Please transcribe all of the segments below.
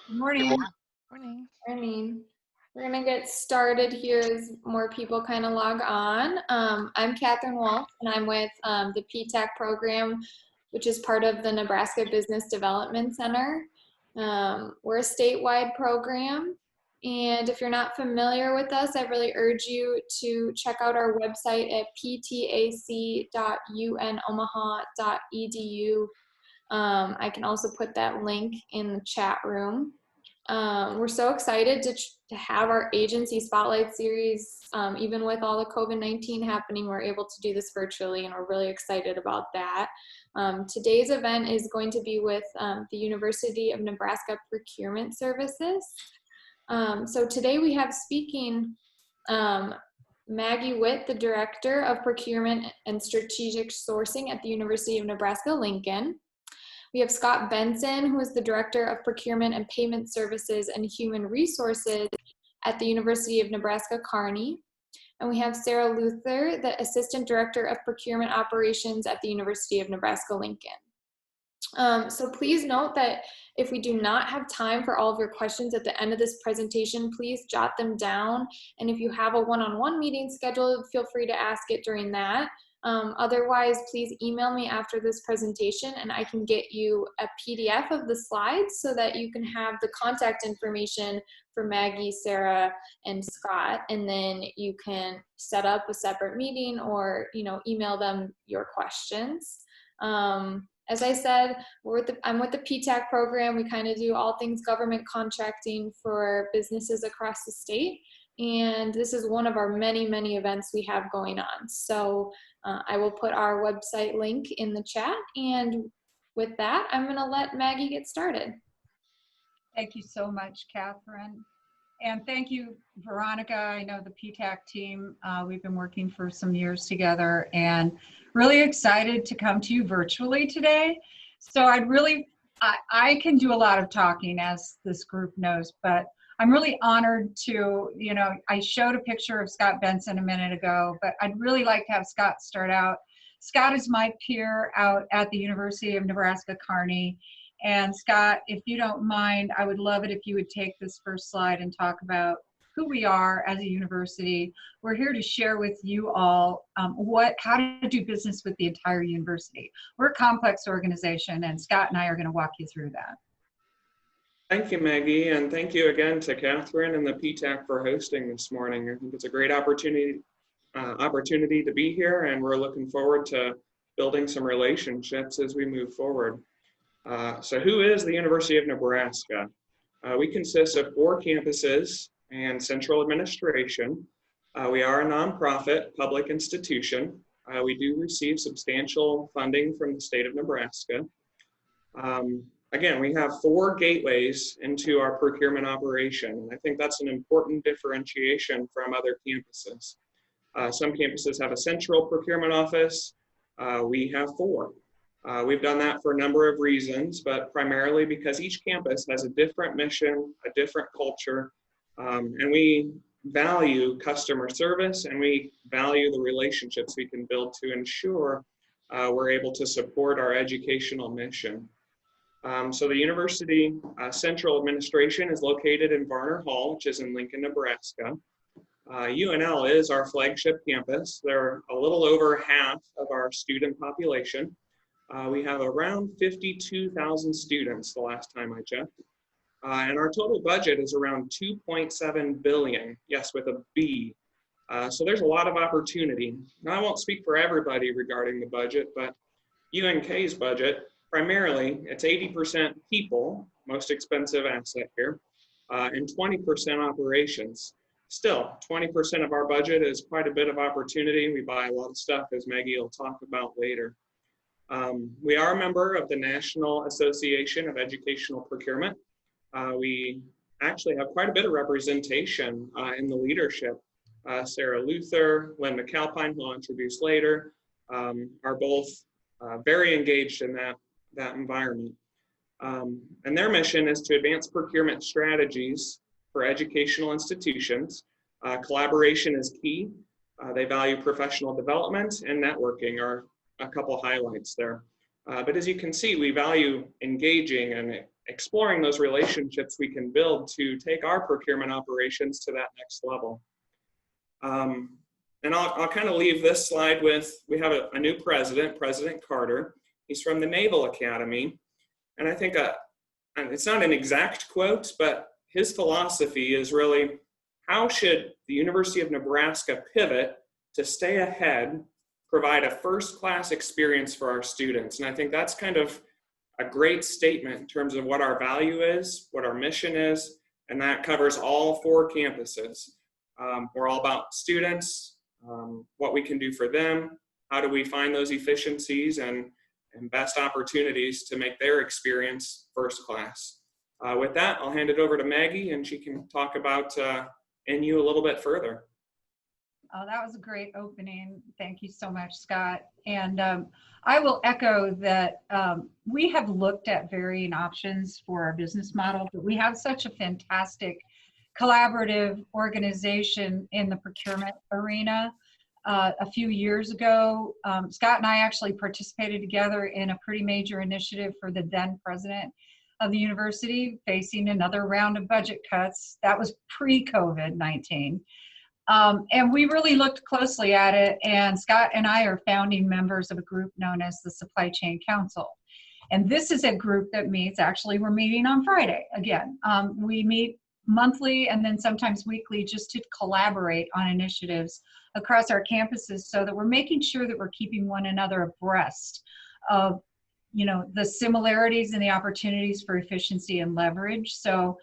Good Good morning. morning. Morning. We're gonna get started here as more people kind of log on. I'm Catherine Wolf, and I'm with the PTAC program, which is part of the Nebraska Business Development Center. We're a statewide program, and if you're not familiar with us, I really urge you to check out our website at ptac.unomaha.edu. I can also put that link in the chat room. We're so excited to have our agency spotlight series. Even with all the COVID-19 happening, we're able to do this virtually, and we're really excited about that. Today's event is going to be with the University of Nebraska Procurement Services. So today we have speaking Maggie Witt, the Director of Procurement and Strategic Sourcing at the University of Nebraska-Lincoln. We have Scott Benson, who is the Director of Procurement and Payment Services and Human Resources at the University of Nebraska-Kearney. And we have Sarah Luther, the Assistant Director of Procurement Operations at the University of Nebraska-Lincoln. So please note that if we do not have time for all of your questions at the end of this presentation, please jot them down. And if you have a one-on-one meeting scheduled, feel free to ask it during that. Otherwise, please email me after this presentation and I can get you a PDF of the slides so that you can have the contact information for Maggie, Sarah, and Scott, and then you can set up a separate meeting or email them your questions. As I said, I'm with the PTAC program. We kind of do all things government contracting for businesses across the state. And this is one of our many, many events we have going on. So I will put our website link in the chat. And with that, I'm going to let Maggie get started. Thank you so much, Catherine. And thank you, Veronica. I know the PTAC team, we've been working for some years together and really excited to come to you virtually today. So I can do a lot of talking, as this group knows, but I'm really honored to, I showed a picture of Scott Benson a minute ago, but I'd really like to have Scott start out. Scott is my peer out at the University of Nebraska-Kearney. And Scott, if you don't mind, I would love it if you would take this first slide and talk about who we are as a university. We're here to share with you all how to do business with the entire university. We're a complex organization, and Scott and I are going to walk you through that. Thank you, Maggie, and thank you again to Catherine and the PTAC for hosting this morning. I think it's a great opportunity to be here, and we're looking forward to building some relationships as we move forward. So who is the University of Nebraska? We consist of 4 campuses and central administration. We are a nonprofit public institution. We do receive substantial funding from the state of Nebraska. Again, we have 4 gateways into our procurement operation. I think that's an important differentiation from other campuses. Some campuses have a central procurement office. We have 4. We've done that for a number of reasons, but primarily because each campus has a different mission, a different culture, and we value customer service and we value the relationships we can build to ensure we're able to support our educational mission. So the university central administration is located in Varner Hall, which is in Lincoln, Nebraska. UNL is our flagship campus. They're a little over half of our student population. We have around 52,000 students the last time I checked. And our total budget is around $2.7 billion, yes, with a B. So there's a lot of opportunity. Now, I won't speak for everybody regarding the budget, but UNK's budget, primarily, it's 80% people, most expensive asset here, and 20% operations. Still, 20% of our budget is quite a bit of opportunity. We buy a lot of stuff, as Maggie will talk about later. We are a member of the National Association of Educational Procurement. We actually have quite a bit of representation in the leadership. Sarah Luther, Lynn McAlpine, who I'll introduce later, are both very engaged in that environment. And their mission is to advance procurement strategies for educational institutions. Collaboration is key. They value professional development and networking are a couple highlights there. But as you can see, we value engaging and exploring those relationships we can build to take our procurement operations to that next level. And I'll kind of leave this slide with, we have a new president, President Carter. He's from the Naval Academy. And I think and it's not an exact quote, but his philosophy is really, how should the University of Nebraska pivot to stay ahead, provide a first-class experience for our students? And I think that's kind of a great statement in terms of what our value is, what our mission is, and that covers all 4 campuses. We're all about students, what we can do for them, how do we find those efficiencies and best opportunities to make their experience first class. With that, I'll hand it over to Maggie and she can talk about NU a little bit further. Oh, that was a great opening. Thank you so much, Scott. And I will echo that we have looked at varying options for our business model, but we have such a fantastic collaborative organization in the procurement arena. A few years ago, Scott and I actually participated together in a pretty major initiative for the then president of the university, facing another round of budget cuts. That was pre-COVID-19. And we really looked closely at it, and Scott and I are founding members of a group known as the Supply Chain Council. And this is a group that meets, actually we're meeting on Friday again. We meet monthly and then sometimes weekly just to collaborate on initiatives across our campuses so that we're making sure that we're keeping one another abreast of, you know, the similarities and the opportunities for efficiency and leverage. So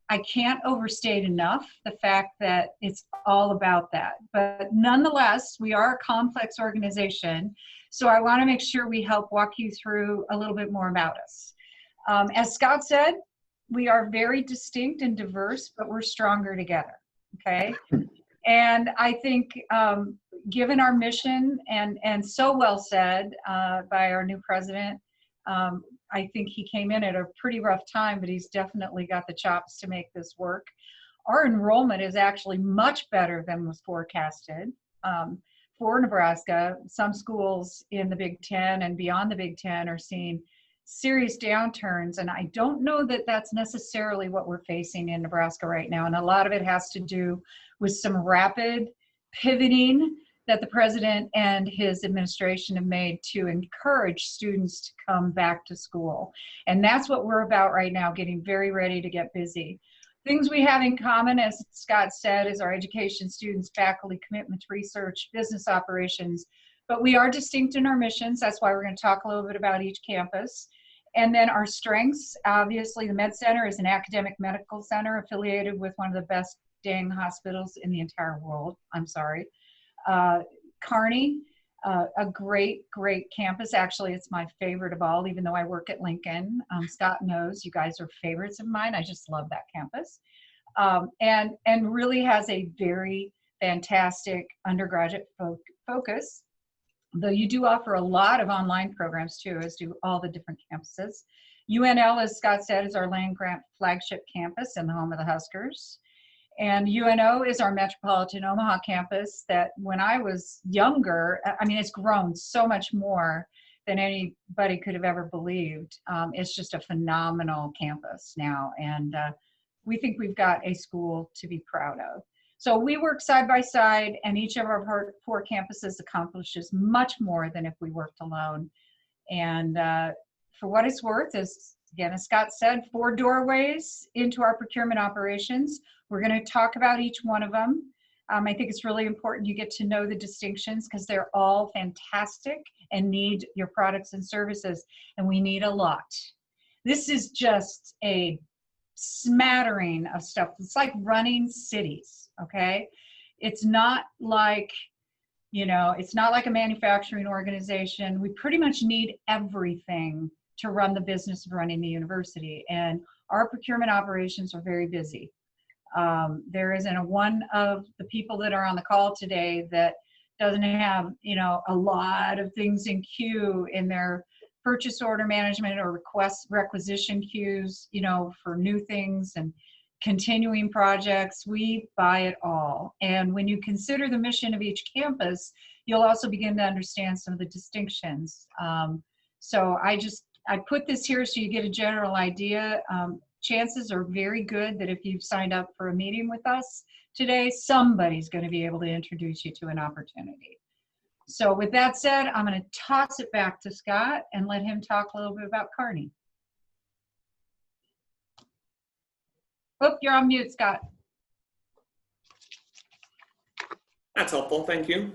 I can't overstate enough the fact that it's all about that. But nonetheless, we are a complex organization. So I want to make sure we help walk you through a little bit more about us. As Scott said, we are very distinct and diverse, but we're stronger together, okay? And I think given our mission and so well said by our new president, I think he came in at a pretty rough time, but he's definitely got the chops to make this work. Our enrollment is actually much better than was forecasted for Nebraska. Some schools in the Big Ten and beyond the Big Ten are seeing serious downturns, and I don't know that that's necessarily what we're facing in Nebraska right now. And a lot of it has to do with some rapid pivoting that the president and his administration have made to encourage students to come back to school. And that's what we're about right now, getting very ready to get busy. Things we have in common, as Scott said, is our education, students, faculty, commitment to research, business operations, but we are distinct in our missions. That's why we're going to talk a little bit about each campus. And then our strengths, obviously the Med Center is an academic medical center affiliated with one of the best dang hospitals in the entire world. I'm sorry. Kearney, a great campus. Actually, it's my favorite of all, even though I work at Lincoln. Scott knows you guys are favorites of mine. I just love that campus. And really has a very fantastic undergraduate focus, though you do offer a lot of online programs too, as do all the different campuses. UNL, as Scott said, is our land-grant flagship campus and the home of the Huskers. And UNO is our Metropolitan Omaha campus that when I was younger, I mean, it's grown so much more than anybody could have ever believed. It's just a phenomenal campus now. And we think we've got a school to be proud of. So we work side by side, and each of our 4 campuses accomplishes much more than if we worked alone. And for what it's worth, again, as Scott said, 4 doorways into our procurement operations. We're going to talk about each one of them. I think it's really important you get to know the distinctions because they're all fantastic and need your products and services, and we need a lot. This is just a smattering of stuff. It's like running cities, okay? It's not like, you know, it's not like a manufacturing organization. We pretty much need everything to run the business of running the university, and our procurement operations are very busy. There isn't one of the people that are on the call today that doesn't have, you know, a lot of things in queue in their purchase order management or requisition queues, you know, for new things and continuing projects. We buy it all. And when you consider the mission of each campus, you'll also begin to understand some of the distinctions. So I just I put this here so you get a general idea. Chances are very good that if you've signed up for a meeting with us today, somebody's going to be able to introduce you to an opportunity. So with that said, I'm going to toss it back to Scott and let him talk a little bit about Kearney. Oh, you're on mute, Scott. That's helpful, thank you.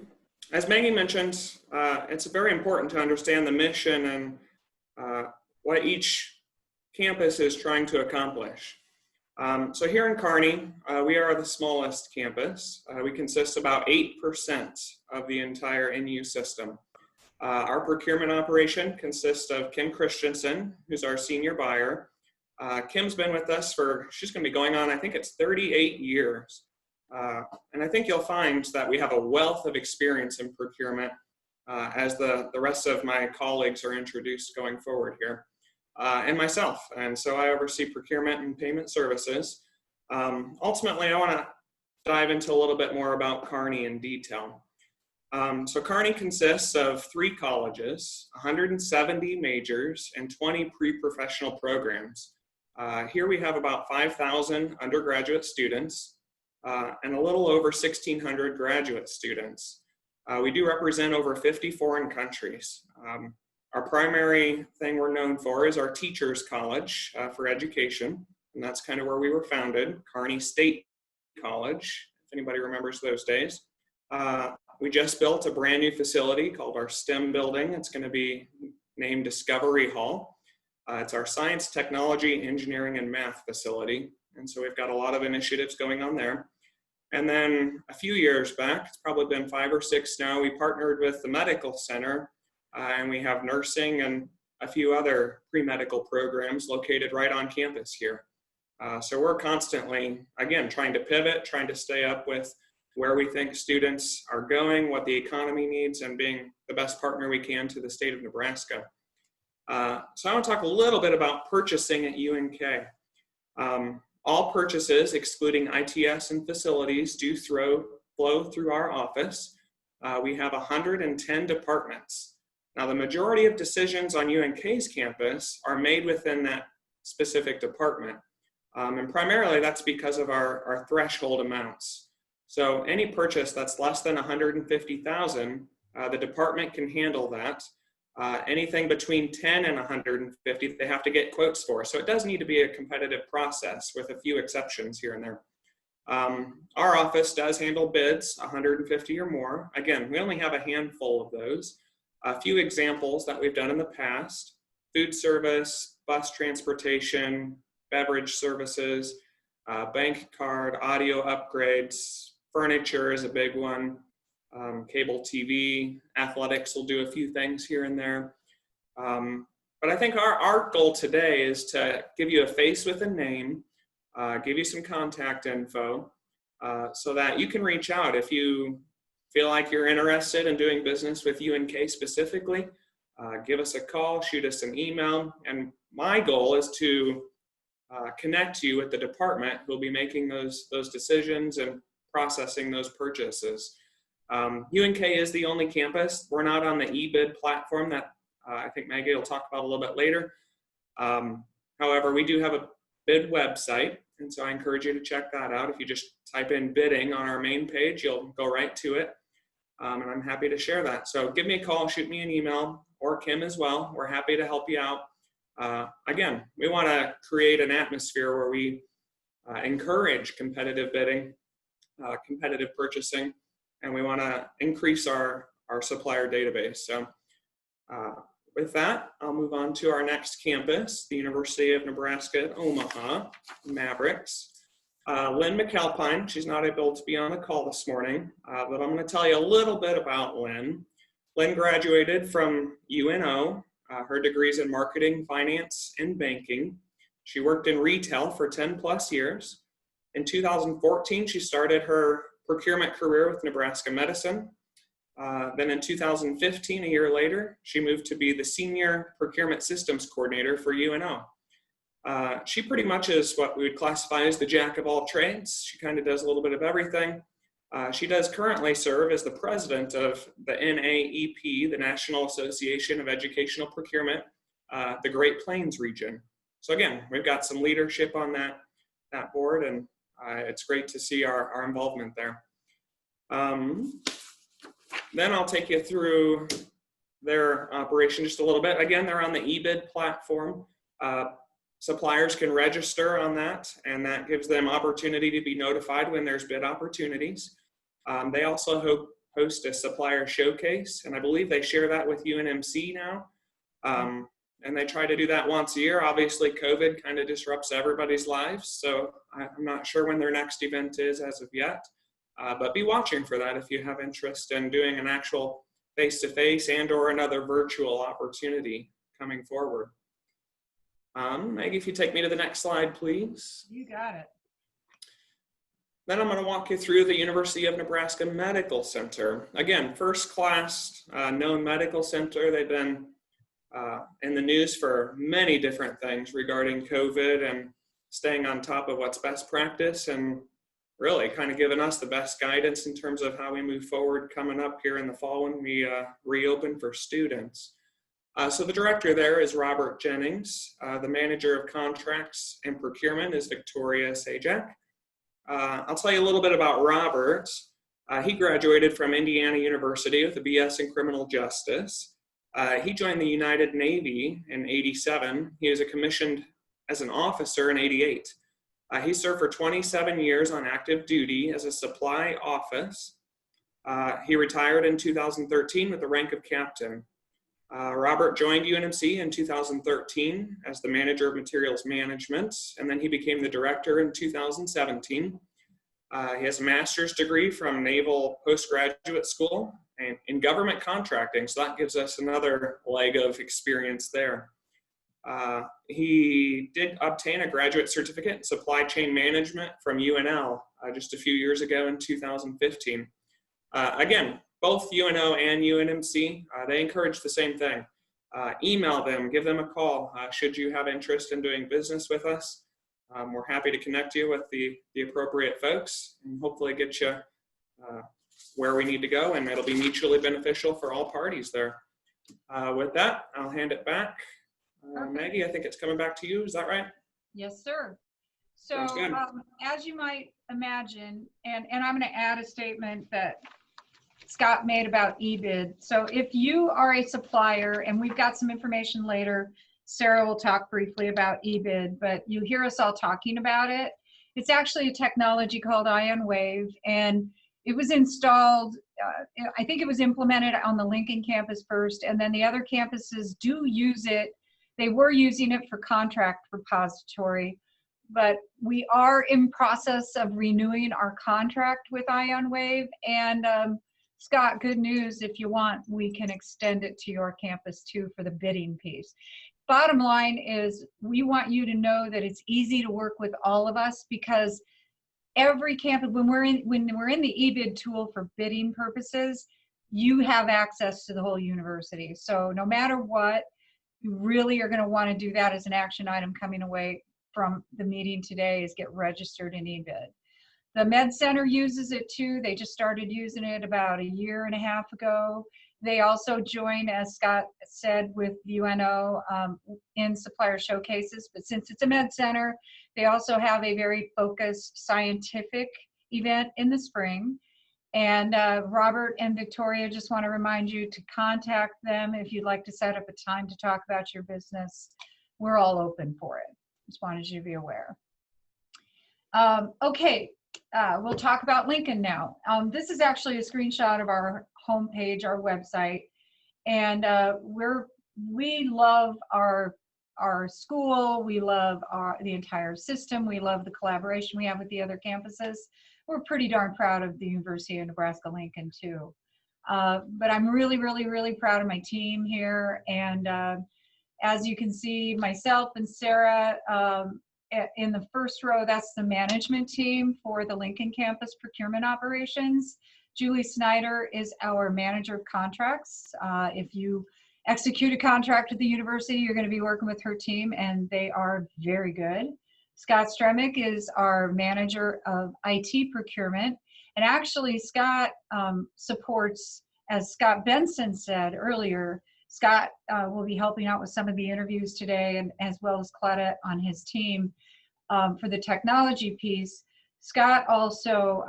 As Maggie mentioned, it's very important to understand the mission and what each campus is trying to accomplish. So here in Kearney, we are the smallest campus. We consist about 8% of the entire NU system. Our procurement operation consists of Kim Christensen, who's our senior buyer. Kim's been with us she's gonna be going on, I think it's 38 years. And I think you'll find that we have a wealth of experience in procurement as the rest of my colleagues are introduced going forward here. And myself. And so I oversee procurement and payment services. Ultimately, I want to dive into a little bit more about Kearney in detail. So Kearney consists of 3 colleges, 170 majors, and 20 pre-professional programs. Here we have about 5,000 undergraduate students and a little over 1,600 graduate students. We do represent over 50 foreign countries. Our primary thing we're known for is our Teachers College for education, and that's kind of where we were founded, Kearney State College, if anybody remembers those days. We just built a brand new facility called our STEM building. It's going to be named Discovery Hall. It's our science, technology, engineering, and math facility, and so we've got a lot of initiatives going on there. And then a few years back, it's probably been 5 or 6 now, we partnered with the Medical Center. And we have nursing and a few other pre-medical programs located right on campus here. So we're constantly, again, trying to pivot, trying to stay up with where we think students are going, what the economy needs, and being the best partner we can to the state of Nebraska. So I want to talk a little bit about purchasing at UNK. All purchases, excluding ITS and facilities, do flow through our office. We have 110 departments. Now, the majority of decisions on UNK's campus are made within that specific department. And primarily that's because of our threshold amounts. So any purchase that's less than $150,000, the department can handle that. Anything between 10 and 150, they have to get quotes for. So it does need to be a competitive process with a few exceptions here and there. Our office does handle bids, 150 or more. Again, we only have a handful of those. A few examples that we've done in the past: food service, bus transportation, beverage services, bank card, audio upgrades, furniture is a big one, cable TV, athletics will do a few things here and there. But I think our goal today is to give you a face with a name, give you some contact info, so that you can reach out if you feel like you're interested in doing business with UNK specifically. Give us a call, shoot us an email, and my goal is to connect you with the department who will be making those decisions and processing those purchases. UNK is the only campus. We're not on the eBid platform that I think Maggie will talk about a little bit later. However, we do have a bid website, and so I encourage you to check that out. If you just type in bidding on our main page, you'll go right to it. And I'm happy to share that. So give me a call, shoot me an email, or Kim as well. We're happy to help you out. Again, we want to create an atmosphere where we encourage competitive bidding, competitive purchasing, and we want to increase our supplier database. So with that, I'll move on to our next campus, the University of Nebraska at Omaha, Mavericks. Lynn McAlpine, she's not able to be on the call this morning, but I'm going to tell you a little bit about Lynn. Lynn graduated from UNO, her degrees in marketing, finance, and banking. She worked in retail for 10 plus years. In 2014, she started her procurement career with Nebraska Medicine. Then in 2015, a year later, she moved to be the Senior Procurement Systems Coordinator for UNO. She pretty much is what we would classify as the jack of all trades. She kind of does a little bit of everything. She does currently serve as the president of the NAEP, the National Association of Educational Procurement, the Great Plains region. So again, we've got some leadership on that board, and it's great to see our involvement there. Then I'll take you through their operation just a little bit. Again, they're on the eBid platform. Suppliers can register on that, and that gives them opportunity to be notified when there's bid opportunities. They also host a supplier showcase, and I believe they share that with UNMC now. And they try to do that once a year. Obviously, COVID kind of disrupts everybody's lives, so I'm not sure when their next event is as of yet. But be watching for that if you have interest in doing an actual face-to-face and or another virtual opportunity coming forward. Maggie, if you take me to the next slide, please. You got it. Then I'm going to walk you through the University of Nebraska Medical Center. Again, first class known medical center. They've been in the news for many different things regarding COVID and staying on top of what's best practice, and really kind of giving us the best guidance in terms of how we move forward coming up here in the fall when we reopen for students. So the director there is Robert Jennings. The manager of contracts and procurement is Victoria Sajak. I'll tell you a little bit about Robert. He graduated from Indiana University with a BS in criminal justice. He joined the United Navy in '87. He was commissioned as an officer in '88. He served for 27 years on active duty as a supply office. He retired in 2013 with the rank of captain. Robert joined UNMC in 2013 as the manager of materials management, and then he became the director in 2017. He has a master's degree from Naval Postgraduate School and in government contracting, so that gives us another leg of experience there. He did obtain a graduate certificate in supply chain management from UNL just a few years ago in 2015. Again, both UNO and UNMC, they encourage the same thing. Email them, give them a call should you have interest in doing business with us. We're happy to connect you with the appropriate folks and hopefully get you where we need to go, and it'll be mutually beneficial for all parties there. With that, I'll hand it back. Maggie, I think it's coming back to you. Is that right? Yes, sir. So as you might imagine, and I'm going to add a statement that Scott made about eBid. So if you are a supplier, and we've got some information later, Sarah will talk briefly about eBid, but you hear us all talking about it. It's actually a technology called IonWave, and it was installed, I think it was implemented on the Lincoln campus first, and then the other campuses do use it. They were using it for contract repository, but we are in process of renewing our contract with IonWave. And Scott, good news, if you want, we can extend it to your campus too for the bidding piece. Bottom line is we want you to know that it's easy to work with all of us, because every campus, when we're in the eBid tool for bidding purposes, you have access to the whole university. So no matter what, you really are going to want to do that as an action item coming away from the meeting today, is get registered in eBid. The Med Center uses it too. They just started using it about a year and a half ago. They also join, as Scott said, with UNO in supplier showcases. But since it's a Med Center, they also have a very focused scientific event in the spring. And Robert and Victoria just want to remind you to contact them if you'd like to set up a time to talk about your business. We're all open for it. Just wanted you to be aware. Okay, we'll talk about Lincoln now. This is actually a screenshot of our homepage, our website, and we love our school. We love the entire system. We love the collaboration we have with the other campuses. We're pretty darn proud of the University of Nebraska-Lincoln too. But I'm really, really, really proud of my team here. And as you can see, myself and Sarah in the first row, that's the management team for the Lincoln campus procurement operations. Julie Snyder is our manager of contracts. If you execute a contract with the university, you're going to be working with her team, and they are very good. Scott Stremick is our manager of IT procurement. And actually, Scott supports, as Scott Benson said earlier, Scott will be helping out with some of the interviews today, and as well as Claudette on his team for the technology piece. Scott also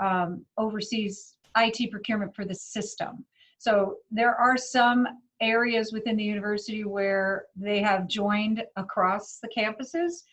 oversees IT procurement for the system. So there are some areas within the university where they have joined across the campuses.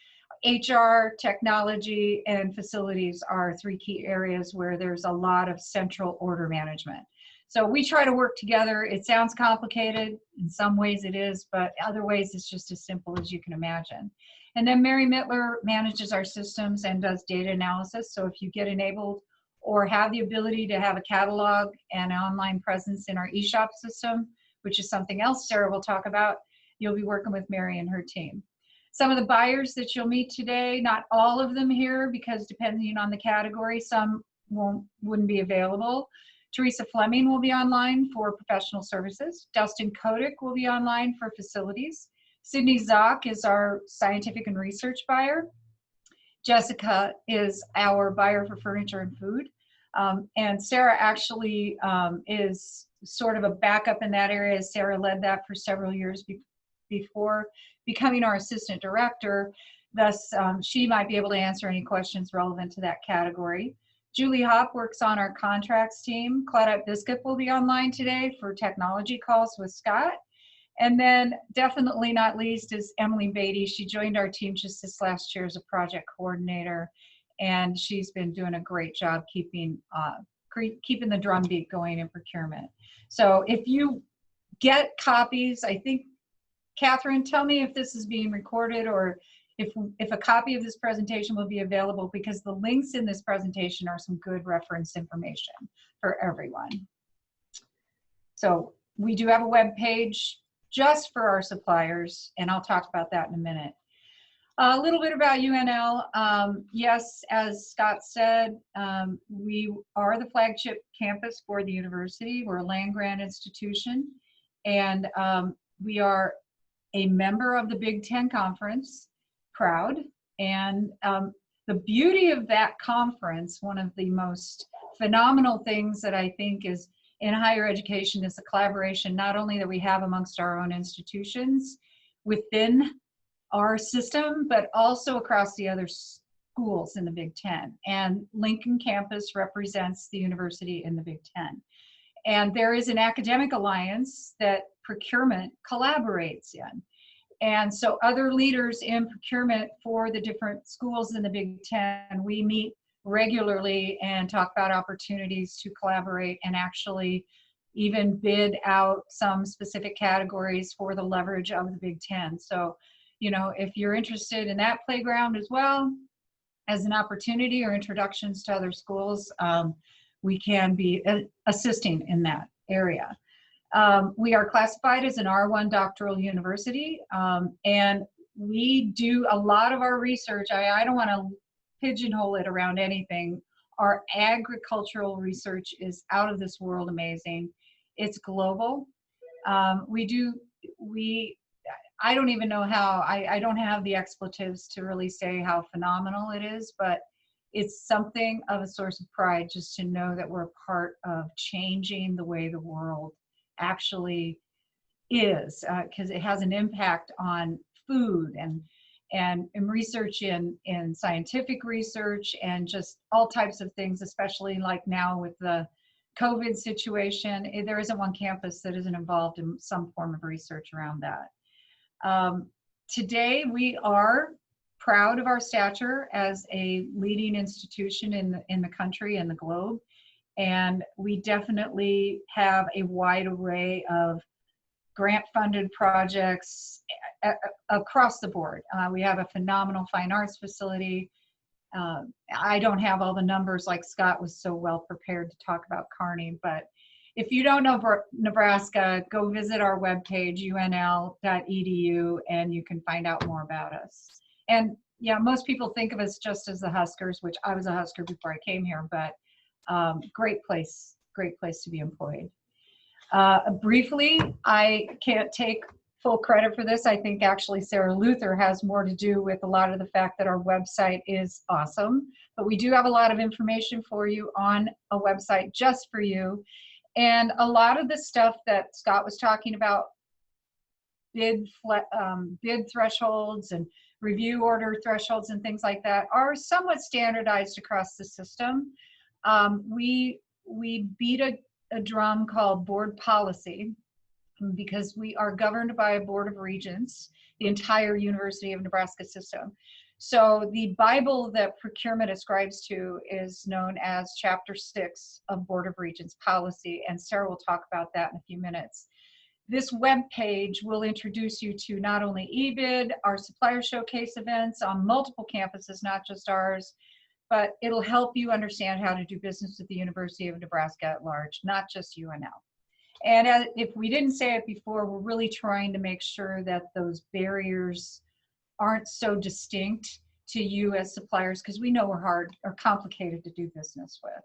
HR, technology, and facilities are three key areas where there's a lot of central order management. So we try to work together. It sounds complicated. In some ways it is, but other ways it's just as simple as you can imagine. And then Mary Mittler manages our systems and does data analysis. So if you get enabled or have the ability to have a catalog and online presence in our eShop system, which is something else Sarah will talk about, you'll be working with Mary and her team. Some of the buyers that you'll meet today, not all of them here, because depending on the category, some wouldn't be available. Teresa Fleming will be online for professional services. Dustin Kotick will be online for facilities. Sydney Zock is our scientific and research buyer. Jessica is our buyer for furniture and food. And Sarah actually is sort of a backup in that area. Sarah led that for several years before becoming our assistant director. Thus, she might be able to answer any questions relevant to that category. Julie Hopp works on our contracts team. Claudette Biscuit will be online today for technology calls with Scott. And then definitely not least is Emily Beatty. She joined our team just this last year as a project coordinator, and she's been doing a great job keeping the drumbeat going in procurement. So if you get copies, I think, Catherine, tell me if this is being recorded or if a copy of this presentation will be available, because the links in this presentation are some good reference information for everyone. So we do have a web page just for our suppliers, and I'll talk about that in a minute. A little bit about UNL. Yes, as Scott said, we are the flagship campus for the university. We're a land-grant institution, and we are a member of the Big Ten Conference, proud. And the beauty of that conference, one of the most phenomenal things that I think is in higher education, is the collaboration not only that we have amongst our own institutions within our system, but also across the other schools in the Big Ten. And Lincoln campus represents the university in the Big Ten. And there is an academic alliance that procurement collaborates in. And so other leaders in procurement for the different schools in the Big Ten, we meet regularly and talk about opportunities to collaborate and actually even bid out some specific categories for the leverage of the Big Ten. So, you know, if you're interested in that playground as well as an opportunity or introductions to other schools, we can be assisting in that area. We are classified as an R1 doctoral university, and we do a lot of our research. I don't want to pigeonhole it around anything. Our agricultural research is out of this world amazing. It's global. I don't even know how, I don't have the expletives to really say how phenomenal it is, but it's something of a source of pride just to know that we're a part of changing the way the world actually is, because it has an impact on food and research in scientific research and just all types of things, especially like now with the COVID situation. There isn't one campus that isn't involved in some form of research around that. Today we are proud of our stature as a leading institution in the country and the globe. And we definitely have a wide array of grant-funded projects across the board. We have a phenomenal fine arts facility. I don't have all the numbers like Scott was so well prepared to talk about Kearney, but if you don't know Nebraska, go visit our webpage, unl.edu, and you can find out more about us. And yeah, most people think of us just as the Huskers, which I was a Husker before I came here, but great place to be employed. Briefly, I can't take full credit for this. I think actually Sarah Luther has more to do with a lot of the fact that our website is awesome, but we do have a lot of information for you on a website just for you. And a lot of the stuff that Scott was talking about bid thresholds and review order thresholds and things like that are somewhat standardized across the system. We beat a drum called board policy because we are governed by a board of regents, the entire University of Nebraska system. So the Bible that procurement ascribes to is known as Chapter 6 of Board of Regents policy, and Sarah will talk about that in a few minutes. This web page will introduce you to not only eBid, our supplier showcase events on multiple campuses, not just ours, but it'll help you understand how to do business with the University of Nebraska at large, not just UNL. And if we didn't say it before, we're really trying to make sure that those barriers aren't so distinct to you as suppliers, because we know we're hard or complicated to do business with.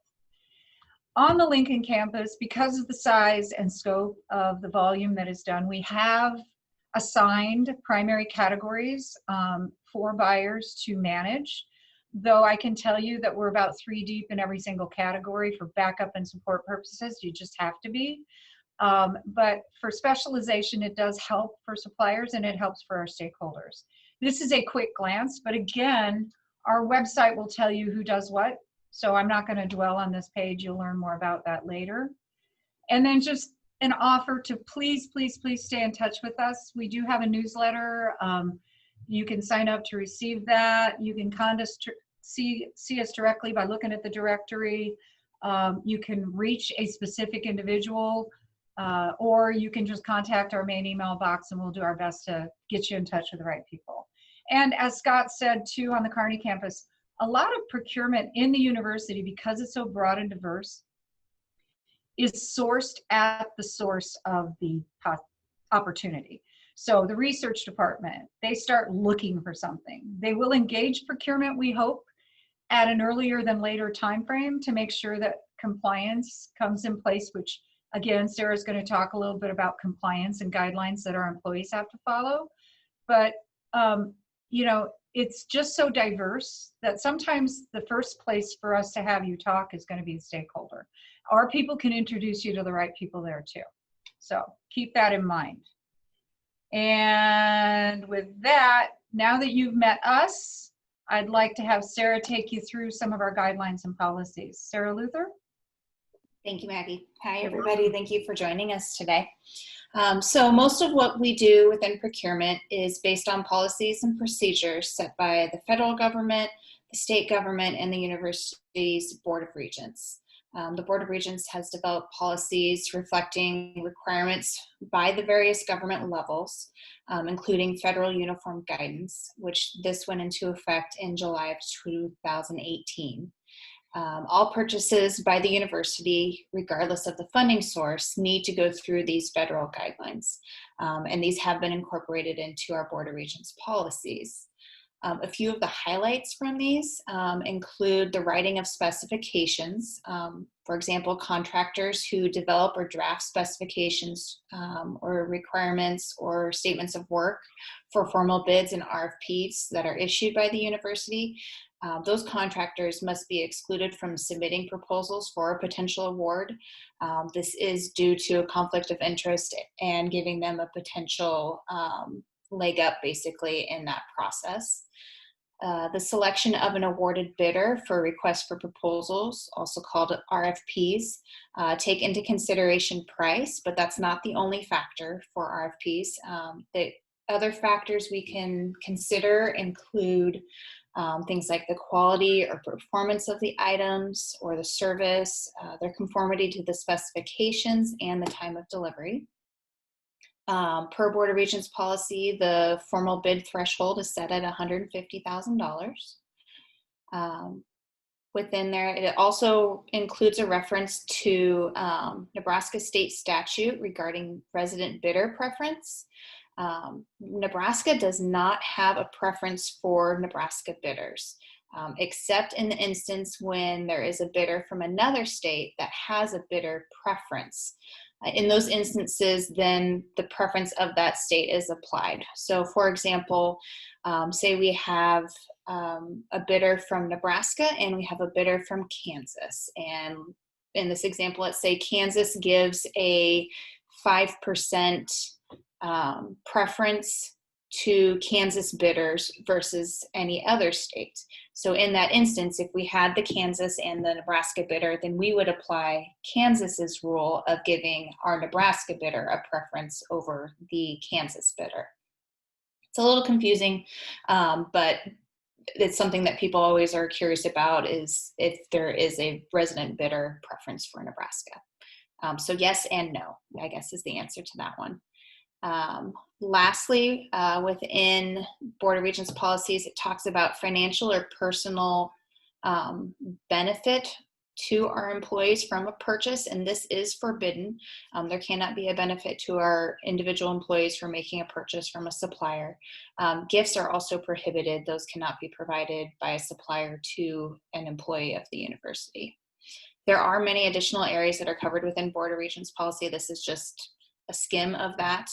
On the Lincoln campus, because of the size and scope of the volume that is done, we have assigned primary categories for buyers to manage, though I can tell you that we're about 3 deep in every single category for backup and support purposes. You just have to be. But for specialization, it does help for suppliers and it helps for our stakeholders. This is a quick glance, but again, our website will tell you who does what. So I'm not going to dwell on this page. You'll learn more about that later. And then just an offer to please, please, please stay in touch with us. We do have a newsletter. You can sign up to receive that. You can see us directly by looking at the directory. You can reach a specific individual, or you can just contact our main email box and we'll do our best to get you in touch with the right people. And as Scott said too, on the Kearney campus, a lot of procurement in the university, because it's so broad and diverse, is sourced at the source of the opportunity. So the research department, they start looking for something. They will engage procurement, we hope, at an earlier than later time frame to make sure that compliance comes in place, which again, Sarah's going to talk a little bit about compliance and guidelines that our employees have to follow. But, you know, it's just so diverse that sometimes the first place for us to have you talk is going to be the stakeholder. Our people can introduce you to the right people there too. So keep that in mind. And with that, now that you've met us, I'd like to have Sarah take you through some of our guidelines and policies. Sarah Luther? Thank you, Maggie. Hi, everybody. Thank you for joining us today. So most of what we do within procurement is based on policies and procedures set by the federal government, the state government, and the university's Board of Regents. The Board of Regents has developed policies reflecting requirements by the various government levels, including federal uniform guidance, which this went into effect in July of 2018. All purchases by the university, regardless of the funding source, need to go through these federal guidelines. And these have been incorporated into our Board of Regents policies. A few of the highlights from these include the writing of specifications. For example, contractors who develop or draft specifications or requirements or statements of work for formal bids and RFPs that are issued by the university. Those contractors must be excluded from submitting proposals for a potential award. This is due to a conflict of interest and giving them a potential leg up basically in that process. The selection of an awarded bidder for requests for proposals, also called RFPs, take into consideration price, but that's not the only factor for RFPs. The other factors we can consider include things like the quality or performance of the items or the service, their conformity to the specifications, and the time of delivery. Per Board of Regents policy, the formal bid threshold is set at $150,000. Within there, it also includes a reference to Nebraska state statute regarding resident bidder preference. Nebraska does not have a preference for Nebraska bidders, except in the instance when there is a bidder from another state that has a bidder preference. In those instances, then the preference of that state is applied. So for example, say we have a bidder from Nebraska and we have a bidder from Kansas. And in this example, let's say Kansas gives a 5% preference to Kansas bidders versus any other state. So in that instance, if we had the Kansas and the Nebraska bidder, then we would apply Kansas's rule of giving our Nebraska bidder a preference over the Kansas bidder. It's a little confusing, but it's something that people always are curious about, is if there is a resident bidder preference for Nebraska. So yes and no, I guess, is the answer to that one. Lastly, within Board of Regents policies, it talks about financial or personal benefit to our employees from a purchase, and this is forbidden. There cannot be a benefit to our individual employees for making a purchase from a supplier. Gifts are also prohibited. Those cannot be provided by a supplier to an employee of the university. There are many additional areas that are covered within Board of Regents policy. This is just a skim of that.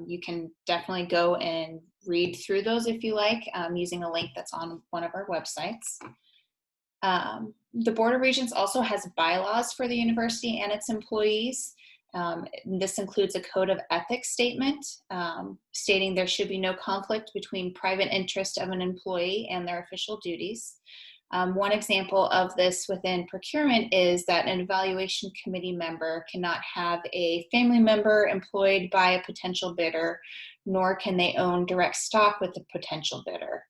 You can definitely go and read through those if you like, using a link that's on one of our websites. The Board of Regents also has bylaws for the university and its employees. This includes a code of ethics statement stating there should be no conflict between private interest of an employee and their official duties. One example of this within procurement is that an evaluation committee member cannot have a family member employed by a potential bidder, nor can they own direct stock with the potential bidder.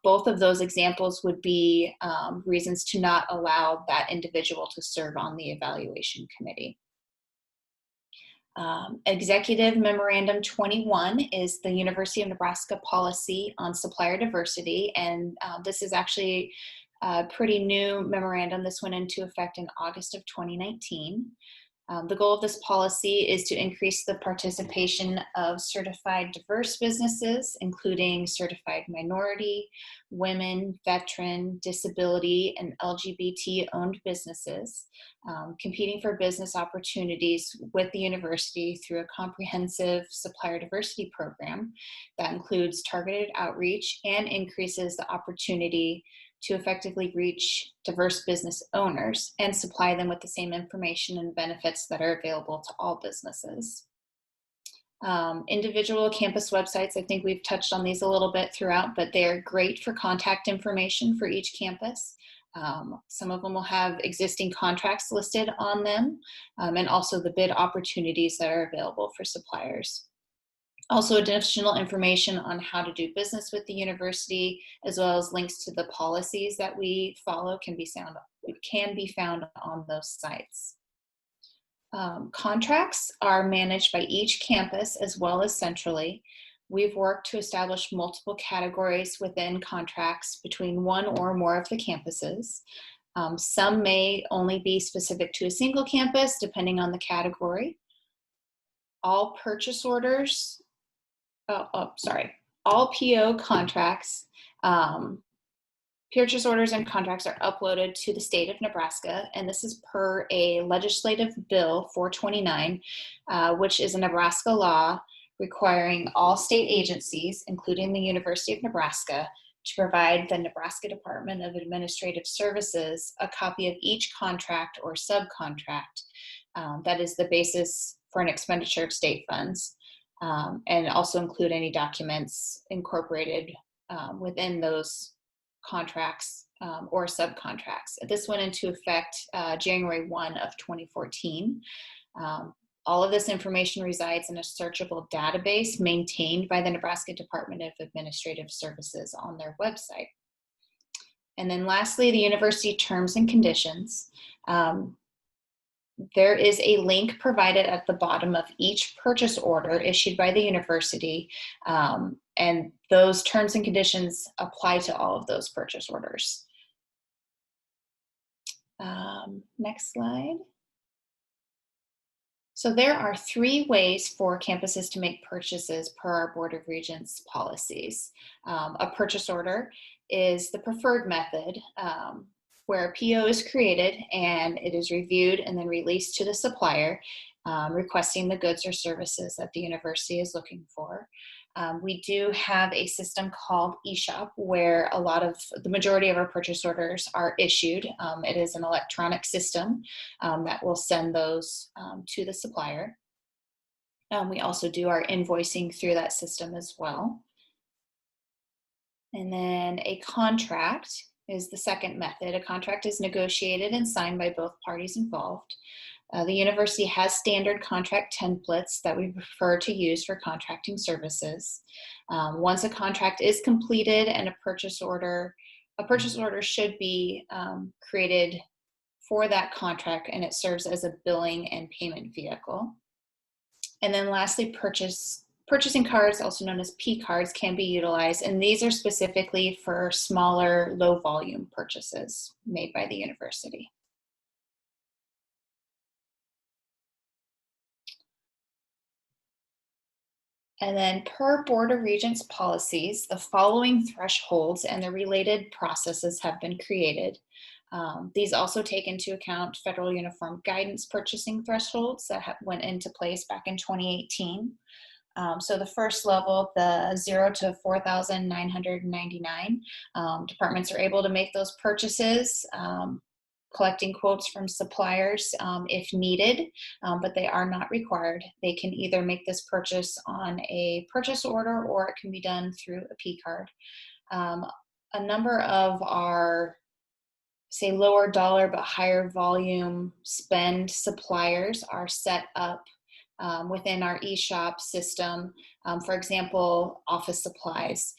Both of those examples would be reasons to not allow that individual to serve on the evaluation committee. Executive Memorandum 21 is the University of Nebraska policy on supplier diversity, and this is actually a pretty new memorandum. This went into effect in August of 2019. The goal of this policy is to increase the participation of certified diverse businesses, including certified minority, women, veteran, disability, and LGBT-owned businesses, competing for business opportunities with the university through a comprehensive supplier diversity program that includes targeted outreach and increases the opportunity to effectively reach diverse business owners and supply them with the same information and benefits that are available to all businesses. Individual campus websites, I think we've touched on these a little bit throughout, but they're great for contact information for each campus. Some of them will have existing contracts listed on them, and also the bid opportunities that are available for suppliers. Also, additional information on how to do business with the university, as well as links to the policies that we follow, can be found on those sites. Contracts are managed by each campus as well as centrally. We've worked to establish multiple categories within contracts between one or more of the campuses. Some may only be specific to a single campus, depending on the category. All purchase orders, all PO contracts, purchase orders and contracts are uploaded to the state of Nebraska, and this is per a legislative bill 429, which is a Nebraska law requiring all state agencies, including the University of Nebraska, to provide the Nebraska Department of Administrative Services a copy of each contract or subcontract that is the basis for an expenditure of state funds. And also include any documents incorporated within those contracts or subcontracts. This went into effect January 1 of 2014. All of this information resides in a searchable database maintained by the Nebraska Department of Administrative Services on their website. And then lastly, the university terms and conditions. There is a link provided at the bottom of each purchase order issued by the university, and those terms and conditions apply to all of those purchase orders. Next slide. So there are 3 ways for campuses to make purchases per our Board of Regents policies. A purchase order is the preferred method, where a PO is created and it is reviewed and then released to the supplier, requesting the goods or services that the university is looking for. We do have a system called eShop where the majority of our purchase orders are issued. It is an electronic system that will send those to the supplier. We also do our invoicing through that system as well. And then a contract is the second method. A contract is negotiated and signed by both parties involved. The university has standard contract templates that we prefer to use for contracting services. Once a contract is completed and a purchase order should be created for that contract, and it serves as a billing and payment vehicle. And then lastly, purchasing cards, also known as P cards, can be utilized, and these are specifically for smaller, low volume purchases made by the university. And then per Board of Regents policies, the following thresholds and the related processes have been created. These also take into account federal uniform guidance purchasing thresholds that went into place back in 2018. So the first level, the 0 to 4,999, departments are able to make those purchases, collecting quotes from suppliers if needed, but they are not required. They can either make this purchase on a purchase order, or it can be done through a P card. A number of our, say, lower dollar but higher volume spend suppliers are set up within our eShop system. For example, office supplies.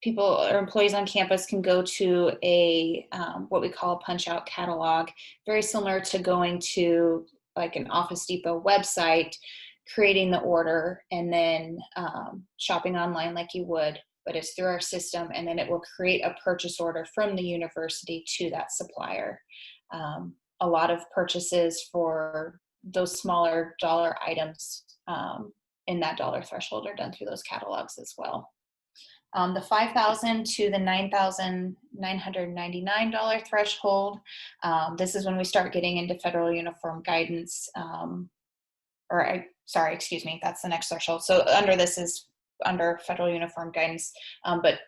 People or employees on campus can go to a what we call a punch out catalog, very similar to going to like an Office Depot website, creating the order, and then shopping online like you would, but it's through our system, and then it will create a purchase order from the university to that supplier. A lot of purchases for those smaller dollar items in that dollar threshold are done through those catalogs as well. The $5,000 to the $9,999 threshold. This is when we start getting into federal uniform guidance, that's the next threshold. So under this is under federal uniform guidance, but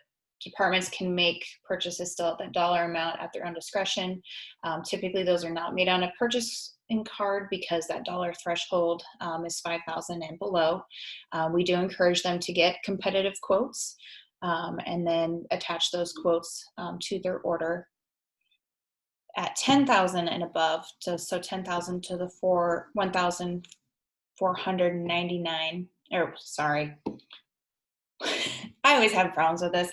departments can make purchases still at that dollar amount at their own discretion. Typically those are not made on a purchasing card because that dollar threshold is $5,000 and below. We do encourage them to get competitive quotes and then attach those quotes to their order. At 10,000 and above, so 10,000 to the 1,499, or sorry, I always have problems with this.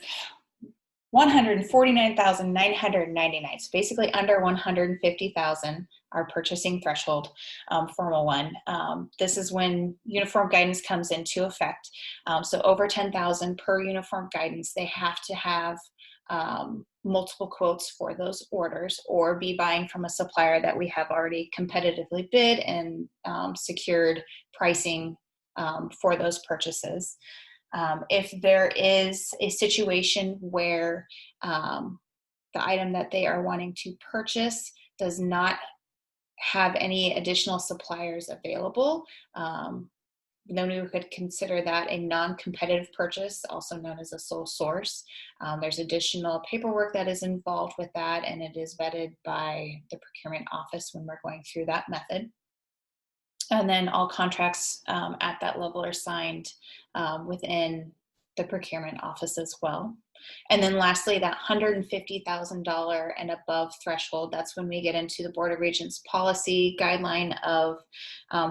149,999. So basically under 150,000, our purchasing threshold, formal one. This is when uniform guidance comes into effect. So over 10,000 per uniform guidance, they have to have multiple quotes for those orders, or be buying from a supplier that we have already competitively bid and secured pricing for those purchases. If there is a situation where the item that they are wanting to purchase does not have any additional suppliers available, then we could consider that a non-competitive purchase, also known as a sole source. There's additional paperwork that is involved with that, and it is vetted by the procurement office when we're going through that method. And then all contracts at that level are signed within the procurement office as well. And then lastly, that $150,000 and above threshold, that's when we get into the Board of Regents policy guideline of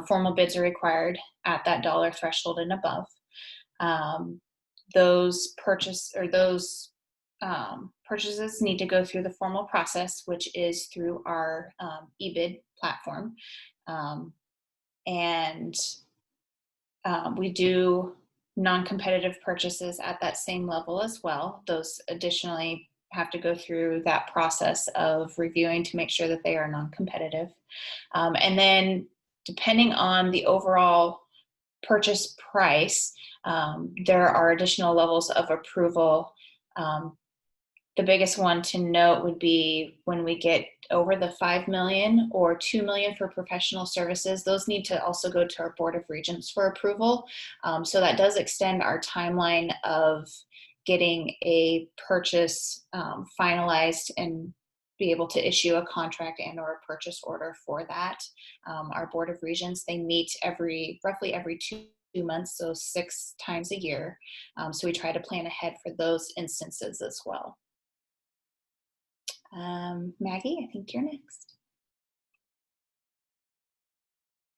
formal bids are required at that dollar threshold and above. Those purchases need to go through the formal process, which is through our eBid platform. We do non-competitive purchases at that same level as well. Those additionally have to go through that process of reviewing to make sure that they are non-competitive. And then depending on the overall purchase price, there are additional levels of approval. The biggest one to note would be when we get over the 5 million or 2 million for professional services. Those need to also go to our Board of Regents for approval. So that does extend our timeline of getting a purchase finalized and be able to issue a contract and or a purchase order for that. Our Board of Regents, they meet roughly every 2 months, so 6 times a year. So we try to plan ahead for those instances as well. Maggie, I think you're next.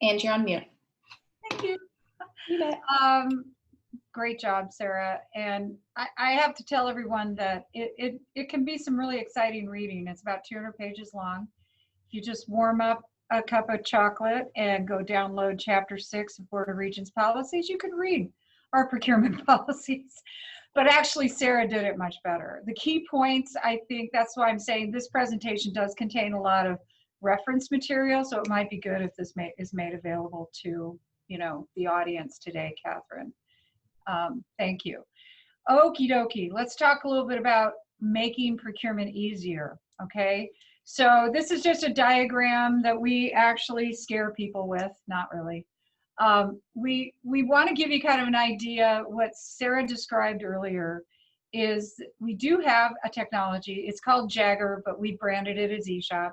And you're on mute. Thank you. You bet. Great job, Sarah. And I have to tell everyone that it can be some really exciting reading. It's about 200 pages long. If you just warm up a cup of chocolate and go download chapter 6 of Board of Regents policies, you can read our procurement policies. But actually, Sarah did it much better. The key points, I think that's why I'm saying this presentation does contain a lot of reference material, so it might be good if this is made available to, you know, the audience today, Catherine. Thank you. Okie dokie, let's talk a little bit about making procurement easier, okay? So this is just a diagram that we actually scare people with, not really. We want to give you kind of an idea. What Sarah described earlier is we do have a technology. It's called Jagger, but we branded it as eShop.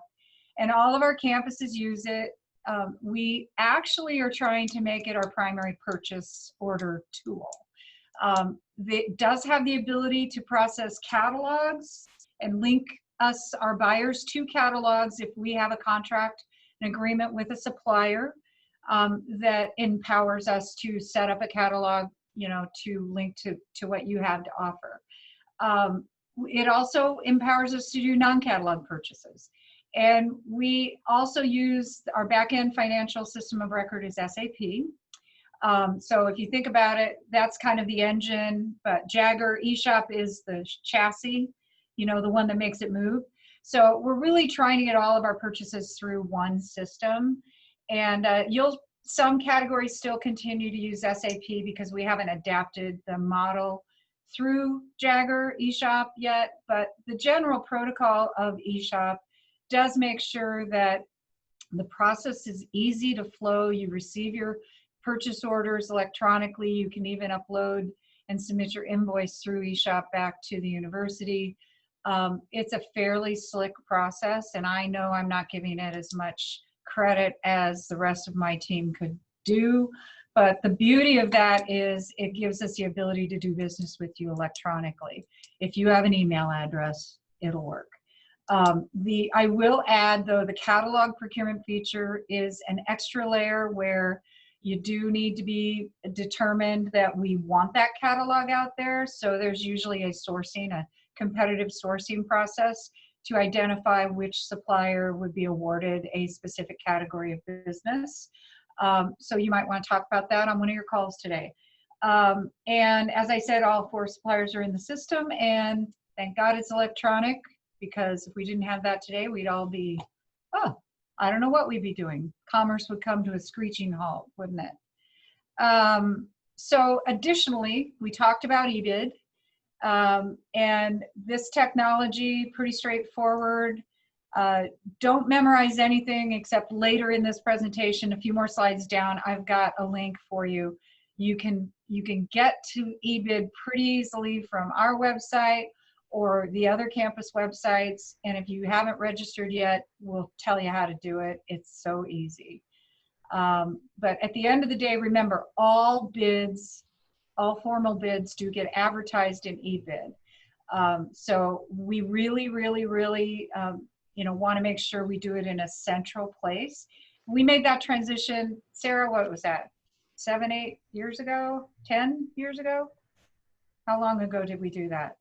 And all of our campuses use it. We actually are trying to make it our primary purchase order tool. It does have the ability to process catalogs and link our buyers to catalogs if we have a contract, an agreement with a supplier that empowers us to set up a catalog, you know, to link to what you have to offer. It also empowers us to do non-catalog purchases. And we also use our back-end financial system of record is SAP. So if you think about it, that's kind of the engine, but Jagger eShop is the chassis, you know, the one that makes it move. So we're really trying to get all of our purchases through one system. And some categories still continue to use SAP because we haven't adapted the model through Jagger eShop yet, but the general protocol of eShop does make sure that the process is easy to flow. You receive your purchase orders electronically. You can even upload and submit your invoice through eShop back to the university. It's a fairly slick process, and I know I'm not giving it as much credit as the rest of my team could do, but the beauty of that is it gives us the ability to do business with you electronically. If you have an email address, it'll work. I will add, though, the catalog procurement feature is an extra layer where you do need to be determined that we want that catalog out there. So there's usually a competitive sourcing process to identify which supplier would be awarded a specific category of business. So you might want to talk about that on one of your calls today. And as I said, all 4 suppliers are in the system, and thank God it's electronic, because if we didn't have that today, we'd all be, oh, I don't know what we'd be doing. Commerce would come to a screeching halt, wouldn't it? So additionally, we talked about eBid, and this technology, pretty straightforward. Don't memorize anything except later in this presentation, a few more slides down, I've got a link for you. You can get to eBid pretty easily from our website or the other campus websites. And if you haven't registered yet, we'll tell you how to do it. It's so easy. But at the end of the day, remember, all formal bids do get advertised in eBid. So we really, really, really, want to make sure we do it in a central place. We made that transition, Sarah, what was that? 7, 8 years ago, 10 years ago? How long ago did we do that?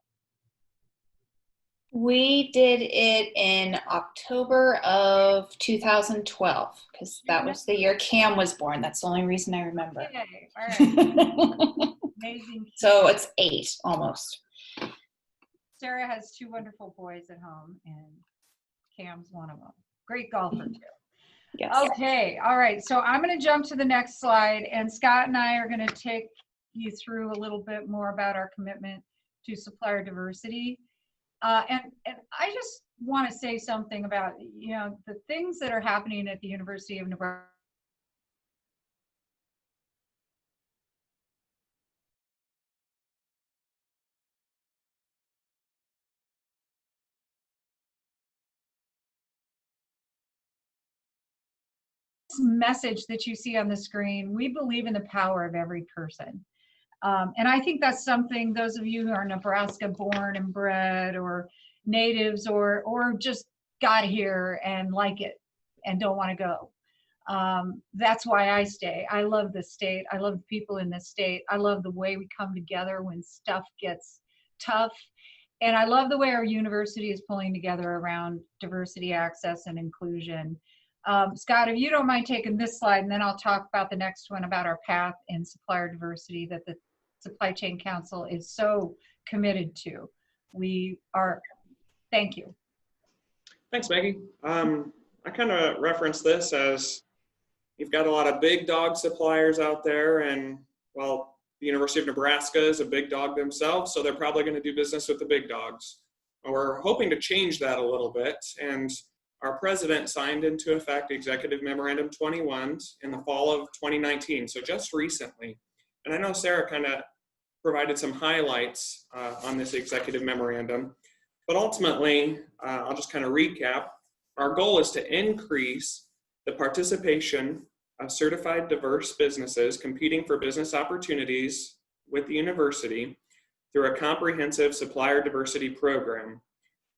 We did it in October of 2012, because that was the year Cam was born. That's the only reason I remember. Okay, all right. Amazing. So it's 8 almost. Sarah has 2 wonderful boys at home, and Cam's one of them. Great golfer too. Yes. Okay, all right. So I'm going to jump to the next slide, and Scott and I are going to take you through a little bit more about our commitment to supplier diversity. And I just want to say something about, the things that are happening at the University of Nebraska. message that you see on the screen, we believe in the power of every person. And I think that's something those of you who are Nebraska born and bred, or natives, or just got here and like it and don't want to go. That's why I stay. I love this state. I love the people in this state. I love the way we come together when stuff gets tough. And I love the way our university is pulling together around diversity, access, and inclusion. Scott, if you don't mind taking this slide, and then I'll talk about the next one about our path in supplier diversity that the Supply Chain Council is so committed to. Thank you. Thanks, Maggie. I kind of reference this as you've got a lot of big dog suppliers out there, and well, the University of Nebraska is a big dog themselves, so they're probably going to do business with the big dogs. We're hoping to change that a little bit, and our president signed into effect Executive Memorandum 21 in the fall of 2019, so just recently. And I know Sarah kind of provided some highlights on this executive memorandum, but ultimately, I'll just kind of recap. Our goal is to increase the participation of certified diverse businesses competing for business opportunities with the university through a comprehensive supplier diversity program.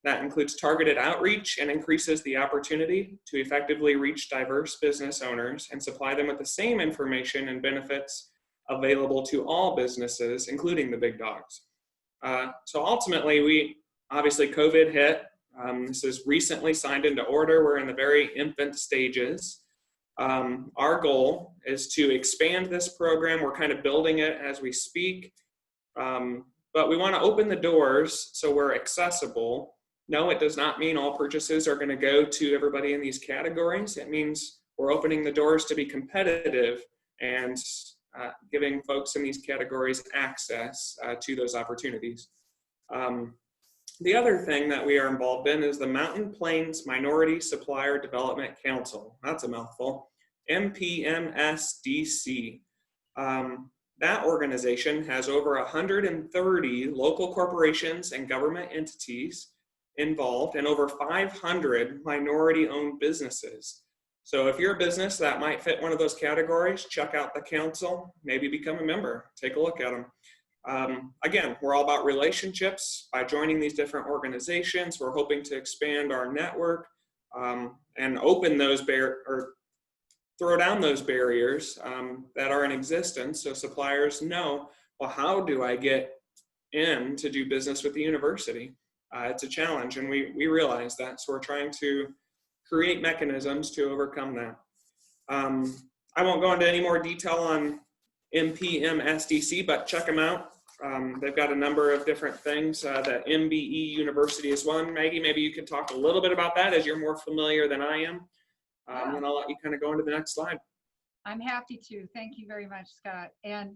That includes targeted outreach and increases the opportunity to effectively reach diverse business owners and supply them with the same information and benefits available to all businesses, including the big dogs. So ultimately, obviously COVID hit. This is recently signed into order. We're in the very infant stages. Our goal is to expand this program. We're kind of building it as we speak, but we want to open the doors so we're accessible. No, it does not mean all purchases are going to go to everybody in these categories. It means we're opening the doors to be competitive and giving folks in these categories access to those opportunities. The other thing that we are involved in is the Mountain Plains Minority Supplier Development Council. That's a mouthful. MPMSDC. That organization has over 130 local corporations and government entities involved and over 500 minority-owned businesses. So if you're a business that might fit one of those categories, check out the council, maybe become a member, take a look at them. Again, we're all about relationships. By joining these different organizations, we're hoping to expand our network and open those throw down those barriers that are in existence, so suppliers know, well, how do I get in to do business with the university? It's a challenge, and we realize that, so we're trying to create mechanisms to overcome that. I won't go into any more detail on MPMSDC, but check them out. They've got a number of different things. The MBE University is one. Maggie, maybe you could talk a little bit about that as you're more familiar than I am. Yeah. And I'll let you kind of go into the next slide. I'm happy to. Thank you very much, Scott. And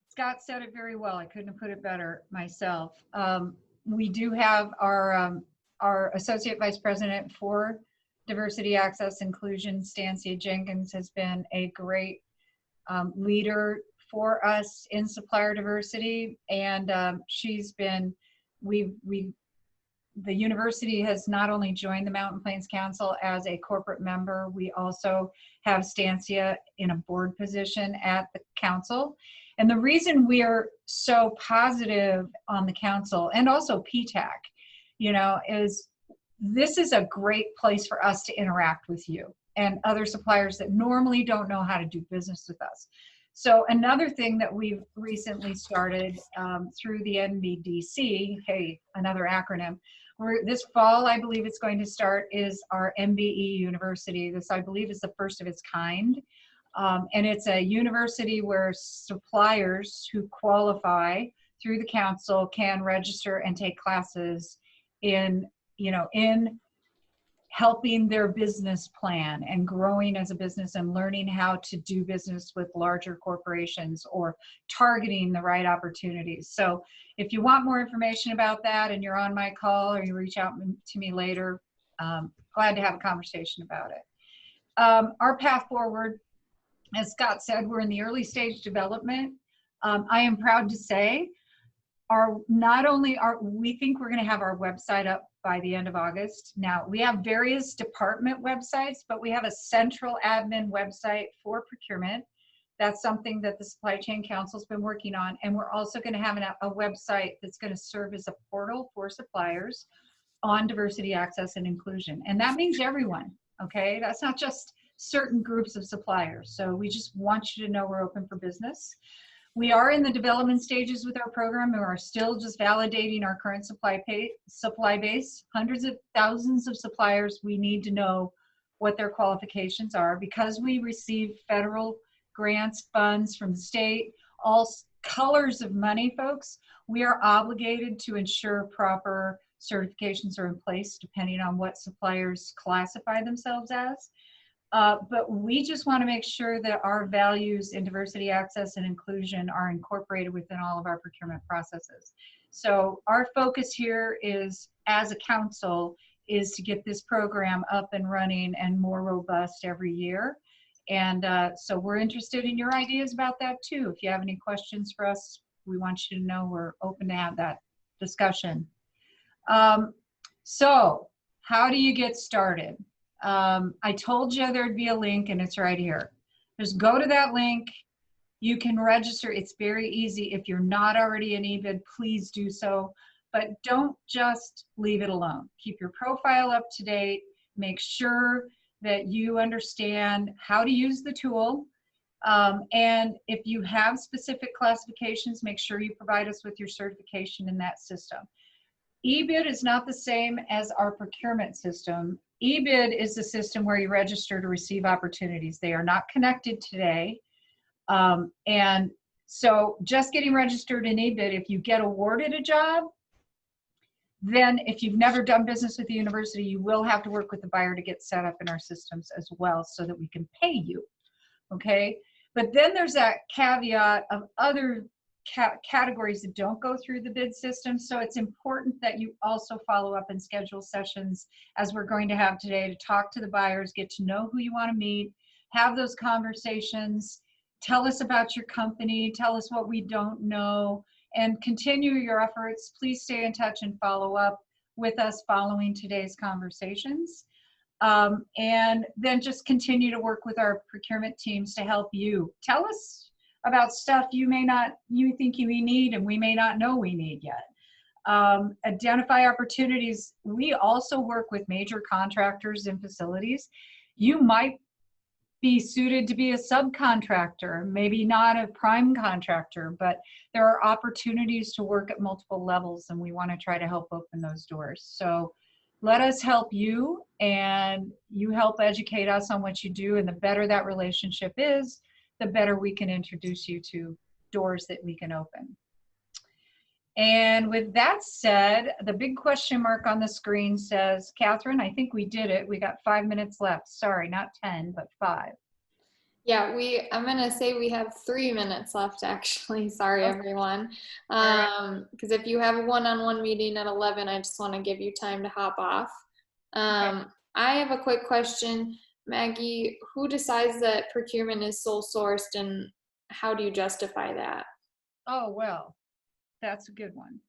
Scott said it very well. I couldn't have put it better myself. We do have our Associate Vice President for Diversity, Access, Inclusion, Stancia Jenkins, has been a great leader for us in supplier diversity, and the university has not only joined the Mountain Plains Council as a corporate member, we also have Stancia in a board position at the council. And the reason we are so positive on the council, and also PTAC, is this is a great place for us to interact with you and other suppliers that normally don't know how to do business with us. So another thing that we've recently started through the NBDC, hey, another acronym, this fall, I believe it's going to start, is our MBE University. This, I believe, is the first of its kind. And it's a university where suppliers who qualify through the council can register and take classes in helping their business plan and growing as a business and learning how to do business with larger corporations or targeting the right opportunities. So if you want more information about that and you're on my call or you reach out to me later, glad to have a conversation about it. Our path forward, as Scott said, we're in the early stage development. I am proud to say we think we're going to have our website up by the end of August. Now, we have various department websites, but we have a central admin website for procurement. That's something that the Supply Chain Council's been working on. And we're also going to have a website that's going to serve as a portal for suppliers on diversity, access, and inclusion. And that means everyone, okay? That's not just certain groups of suppliers. So we just want you to know we're open for business. We are in the development stages with our program. We are still just validating our current supply base. Hundreds of thousands of suppliers. We need to know what their qualifications are because we receive federal grants, funds from the state, all colors of money, folks. We are obligated to ensure proper certifications are in place depending on what suppliers classify themselves as. But we just want to make sure that our values in diversity, access, and inclusion are incorporated within all of our procurement processes. So our focus here is, as a council, is to get this program up and running and more robust every year. And so we're interested in your ideas about that too. If you have any questions for us, we want you to know we're open to have that discussion. So how do you get started? I told you there'd be a link and it's right here. Just go to that link. You can register. It's very easy. If you're not already an eBid, please do so. But don't just leave it alone. Keep your profile up to date. Make sure that you understand how to use the tool. And if you have specific classifications, make sure you provide us with your certification in that system. eBid is not the same as our procurement system. eBid is the system where you register to receive opportunities. They are not connected today. And so just getting registered in eBid, if you get awarded a job, then if you've never done business with the university, you will have to work with the buyer to get set up in our systems as well so that we can pay you, okay? But then there's that caveat of other categories that don't go through the bid system. So it's important that you also follow up and schedule sessions as we're going to have today to talk to the buyers, get to know who you want to meet, have those conversations, tell us about your company, tell us what we don't know, and continue your efforts. Please stay in touch and follow up with us following today's conversations. And then just continue to work with our procurement teams to help you. Tell us about stuff you think you need and we may not know we need yet. Identify opportunities. We also work with major contractors and facilities. You might be suited to be a subcontractor, maybe not a prime contractor, but there are opportunities to work at multiple levels and we want to try to help open those doors. So let us help you and you help educate us on what you do, and the better that relationship is, the better we can introduce you to doors that we can open. And with that said, the big question mark on the screen says, Catherine, I think we did it. We got 5 minutes left. Sorry, not 10, but 5. Yeah, I'm gonna say we have 3 minutes left actually. Sorry, Okay. everyone. All Because if you have a one-on-one meeting at 11, I just want to give you time to hop off. I have a quick question. Maggie, who decides that procurement is sole sourced and how do you justify that? Oh, well, that's a good one.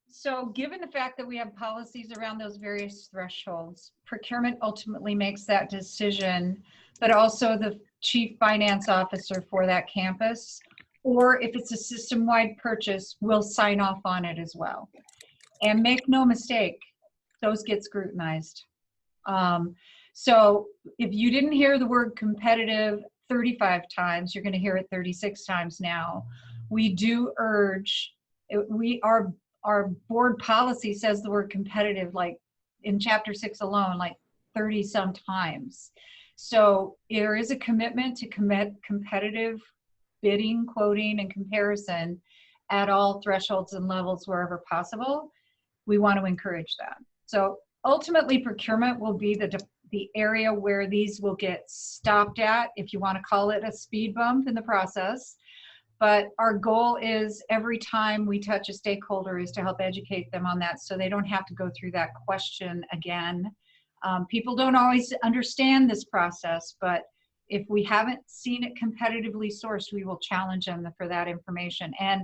So given the fact that we have policies around those various thresholds, procurement ultimately makes that decision, but also the chief finance officer for that campus, or if it's a system-wide purchase, will sign off on it as well. And make no mistake, those get scrutinized. So if you didn't hear the word competitive 35 times, you're going to hear it 36 times now. We do urge, our board policy says the word competitive, like in chapter 6 alone, like 30 some times. So there is a commitment to competitive bidding, quoting, and comparison at all thresholds and levels wherever possible. We want to encourage that. So ultimately procurement will be the area where these will get stopped at, if you want to call it a speed bump in the process. But our goal is every time we touch a stakeholder is to help educate them on that so they don't have to go through that question again. People don't always understand this process, but if we haven't seen it competitively sourced, we will challenge them for that information. And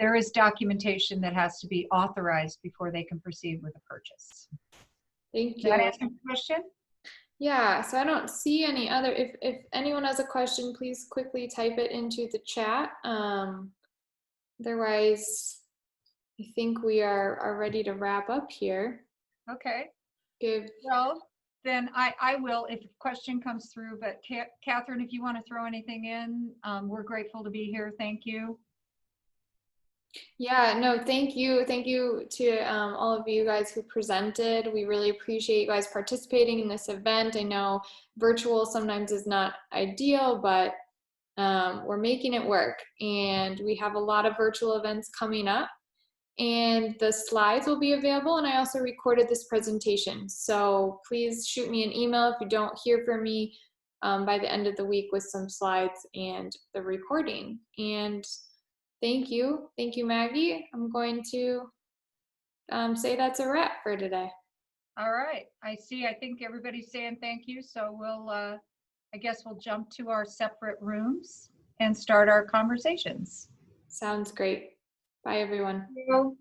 there is documentation that has to be authorized before they can proceed with the purchase. Thank Does you. that answer the question? Yeah, so I don't see any other, if anyone has a question, please quickly type it into the chat. Otherwise, I think we are ready to wrap up here. Okay. Give, Well, then I will if a question comes through, but Catherine, if you want to throw anything in, we're grateful to be here. Thank you. yeah, no, thank you. Thank you to all of you guys who presented. We really appreciate you guys participating in this event. I know virtual sometimes is not ideal, but we're making it work. And we have a lot of virtual events coming up. And the slides will be available, and I also recorded this presentation. So please shoot me an email if you don't hear from me by the end of the week with some slides and the recording. And thank you, Maggie. I'm going to say that's a wrap for today. All right. I think everybody's saying thank you. So we'll, I guess we'll jump to our separate rooms and start our conversations. Sounds great. Bye, everyone. Thank you.